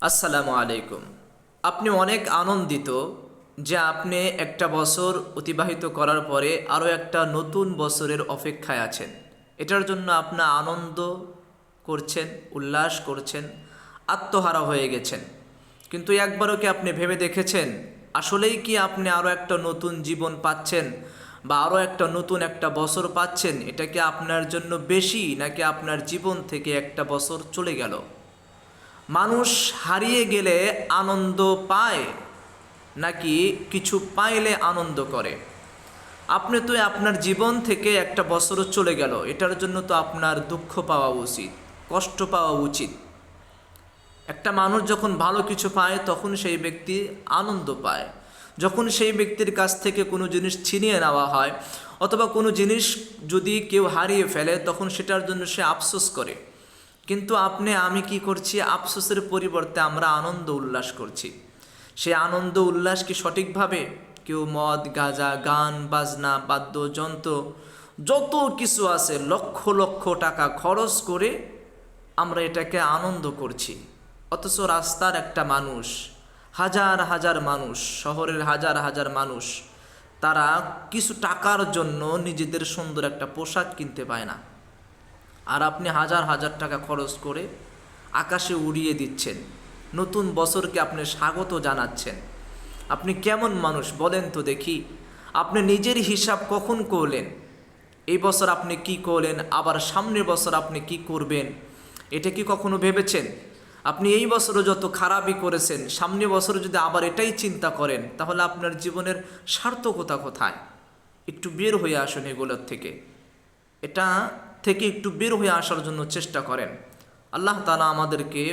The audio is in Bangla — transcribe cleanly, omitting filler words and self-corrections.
আসসালামু আলাইকুম। আপনি অনেক আনন্দিত যে আপনি একটা বছর অতিবাহিত করার পরে আরও একটা নতুন বছরের অপেক্ষায় আছেন। এটার জন্য আপনার আনন্দ করছেন, উল্লাস করছেন, আত্মহারা হয়ে গেছেন। কিন্তু একবারও কি আপনি ভেবে দেখেছেন আসলেই কি আপনি আরও একটা নতুন জীবন পাচ্ছেন বা আরও একটা নতুন একটা বছর পাচ্ছেন? এটা কি আপনার জন্য বেশি, নাকি আপনার জীবন থেকে একটা বছর চলে গেল? মানুষ হারিয়ে গেলে আনন্দ পায়, নাকি কিছু পাইলে আনন্দ করে? আপনি তো আপনার জীবন থেকে একটা বছরও চলে গেল, এটার জন্য তো আপনার দুঃখ পাওয়া উচিত, কষ্ট পাওয়া উচিত। একটা মানুষ যখন ভালো কিছু পায় তখন সেই ব্যক্তি আনন্দ পায়। যখন সেই ব্যক্তির কাছ থেকে কোনো জিনিস ছিনিয়ে নেওয়া হয় অথবা কোনো জিনিস যদি কেউ হারিয়ে ফেলে তখন সেটার জন্য সে আফসোস করে। কিন্তু আপনি আমি কি করছি? আফসোসের পরিবর্তে আমরা আনন্দ উল্লাস করছি। সে আনন্দ উল্লাস কি সঠিকভাবে? কেউ মদ, গাঁজা, গান বাজনা, বাদ্যযন্ত্র, যত কিছু আছে লক্ষ লক্ষ টাকা খরচ করে আমরা এটাকে আনন্দ করছি। অথচ রাস্তার একটা মানুষ, হাজার হাজার মানুষ, শহরের হাজার হাজার মানুষ, তারা কিছু টাকার জন্য নিজেদের সুন্দর একটা পোশাক কিনতে পায় না। আর আপনি হাজার হাজার টাকা খরচ করে আকাশে উড়িয়ে দিচ্ছেন, নতুন বছরকে আপনি স্বাগত জানাচ্ছেন। আপনি কেমন মানুষ বলেন তো দেখি? আপনি নিজের হিসাব কখন করলেন? এই বছর আপনি কি করলেন, আবার সামনের বছর আপনি কি করবেন, এটা কি কখনো ভেবেছেন? আপনি এই বছরও যত খারাপই করেছেন, সামনের বছর যদি আবার এটাই চিন্তা করেন, তাহলে আপনার জীবনের সার্থকতা কোথায়? একটু বের হয়ে আসুন এগুলোর থেকে। এটা থেকে একটু বের হয়ে আসার জন্য চেষ্টা করেন। আল্লাহ তাআলা আমাদেরকে